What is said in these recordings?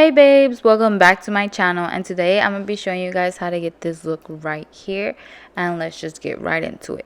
Hey babes, welcome back to my channel, and today I'm going to be showing you guys how to get this look right here, and let's just get right into it.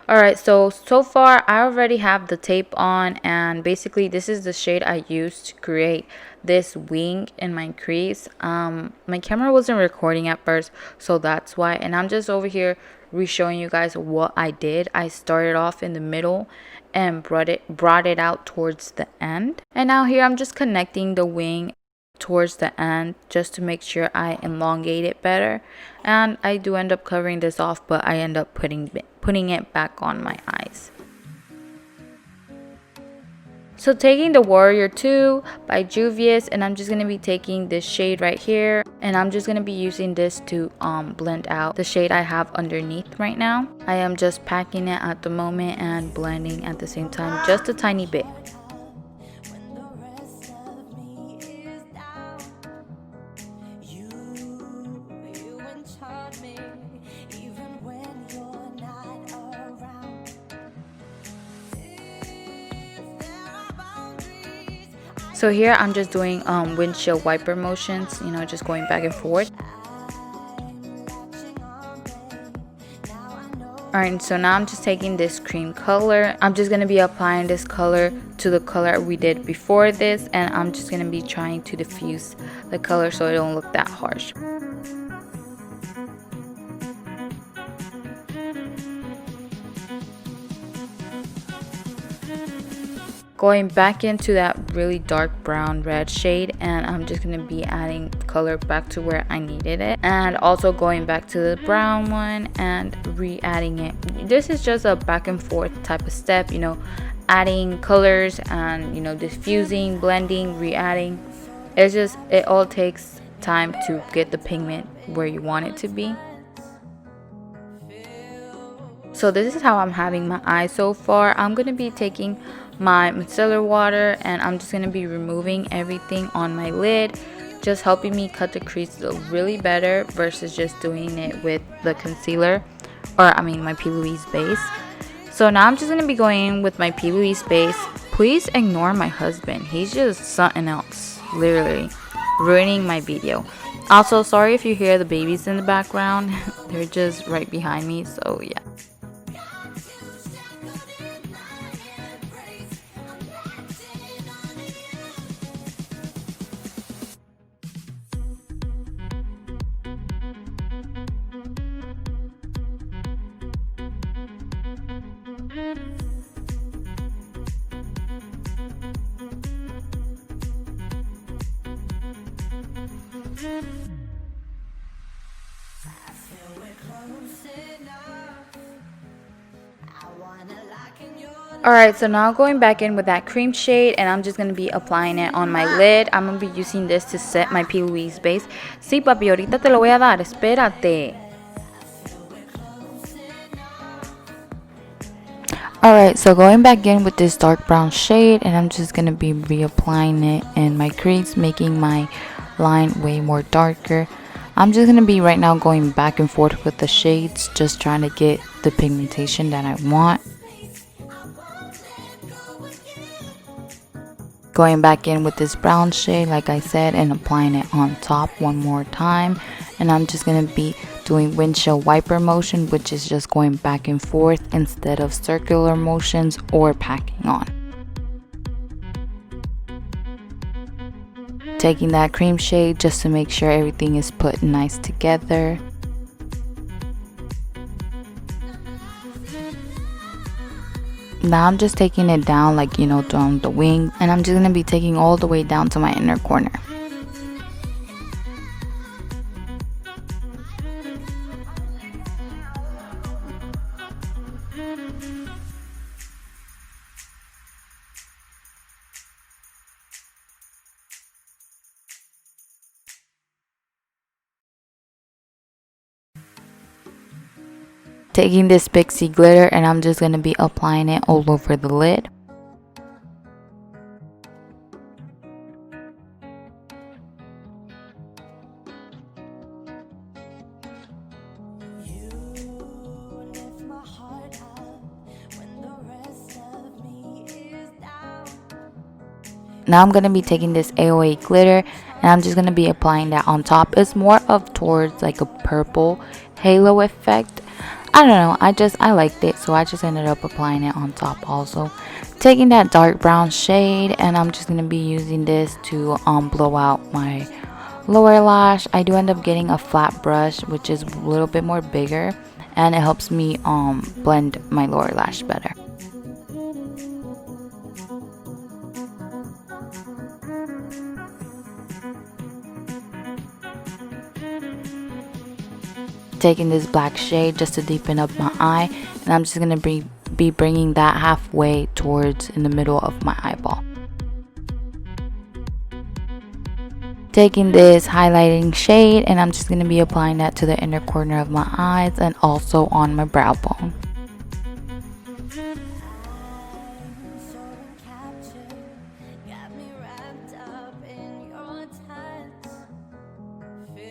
Alright, so far I already have the tape on, and basically this is the shade I used to create this wing in my crease. My camera wasn't recording at first, so that's why, and I'm just over here re-showing you guys what I did. I started off in the middle and brought it out towards the end, and now here I'm just connecting the wing towards the end just to make sure I elongate it better, and I do end up covering this off, but I end up putting it back on my eyes. So taking the Warrior 2 by Juvias, and I'm just going to be taking this shade right here, and I'm just going to be using this to blend out the shade I have underneath right now. I am just packing it at the moment and blending at the same time, just a tiny bit. So here I'm just doing windshield wiper motions, you know, just going back and forth. Alright, so now I'm just taking this cream color. I'm just going to be applying this color to the color we did before this, and I'm just going to be trying to diffuse the color so it don't look that harsh. Going back into that really dark brown red shade, and I'm just going to be adding color back to where I needed it, and also going back to the brown one and re-adding it. This is just a back and forth type of step, you know, adding colors and, you know, diffusing, blending, re-adding. It all takes time to get the pigment where you want it to be. So this is how I'm having my eye so far. I'm going to be taking my micellar water, and I'm just going to be removing everything on my lid, just helping me cut the crease really better versus just doing it with the concealer, or I mean my P. Louise base. So now I'm just going to be going in with my P. Louise base. Please ignore my husband, he's just something else, literally ruining my video. Also, sorry if you hear the babies in the background, they're just right behind me, so yeah. Alright, so now going back in with that cream shade, and I'm just going to be applying it on my lid. I'm going to be using this to set my P. Louise base. Sí, papi, ahorita te lo voy a dar, espérate. Alright, so going back in with this dark brown shade, and I'm just going to be reapplying it in my crease, making my line way more darker. I'm just going to be right now going back and forth with the shades, just trying to get the pigmentation that I want. Going back in with this brown shade, like I said, and applying it on top one more time. And I'm just going to be doing windshield wiper motion, which is just going back and forth instead of circular motions or packing on. Taking that cream shade just to make sure everything is put nice together. Now I'm just taking it down, like, you know, down the wing, and I'm just going to be taking all the way down to my inner corner. Taking this Pixi glitter, and I'm just going to be applying it all over the lid. Now I'm going to be taking this AOA glitter and I'm just going to be applying that on top. It's more of towards like a purple halo effect. I don't know, I liked it, so I just ended up applying it on top also. Taking that dark brown shade, and I'm just going to be using this to blow out my lower lash. I do end up getting a flat brush, which is a little bit more bigger, and it helps me blend my lower lash better. Taking this black shade just to deepen up my eye, and I'm just going to be bringing that halfway towards in the middle of my eyeball. Taking this highlighting shade, and I'm just going to be applying that to the inner corner of my eyes and also on my brow bone.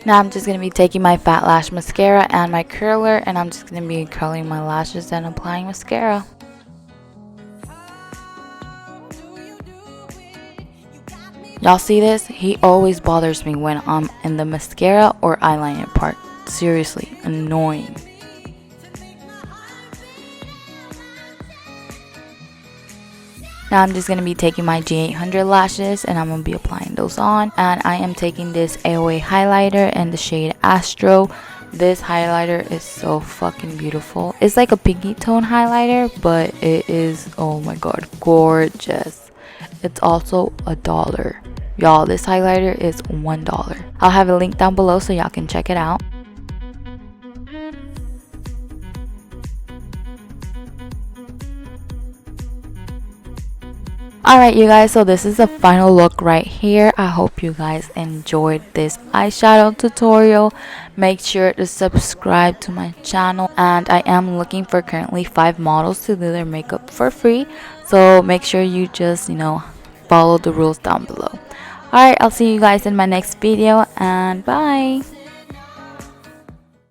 Now I'm just going to be taking my fat lash mascara and my curler, and I'm just going to be curling my lashes and applying mascara. Y'all see this? He always bothers me when I'm in the mascara or eyeliner part. Seriously, annoying. Now I'm just going to be taking my G800 lashes and I'm going to be applying those on. And I am taking this AOA highlighter in the shade Astro. This highlighter is so fucking beautiful. It's like a pinky tone highlighter, but it is, oh my god, gorgeous. It's also $1. Y'all, this highlighter is $1. I'll have a link down below so y'all can check it out. Alright you guys, so this is the final look right here. I hope you guys enjoyed this eyeshadow tutorial. Make sure to subscribe to my channel, and I am looking for currently 5 models to do their makeup for free. So make sure you just, follow the rules down below. Alright, I'll see you guys in my next video, and bye!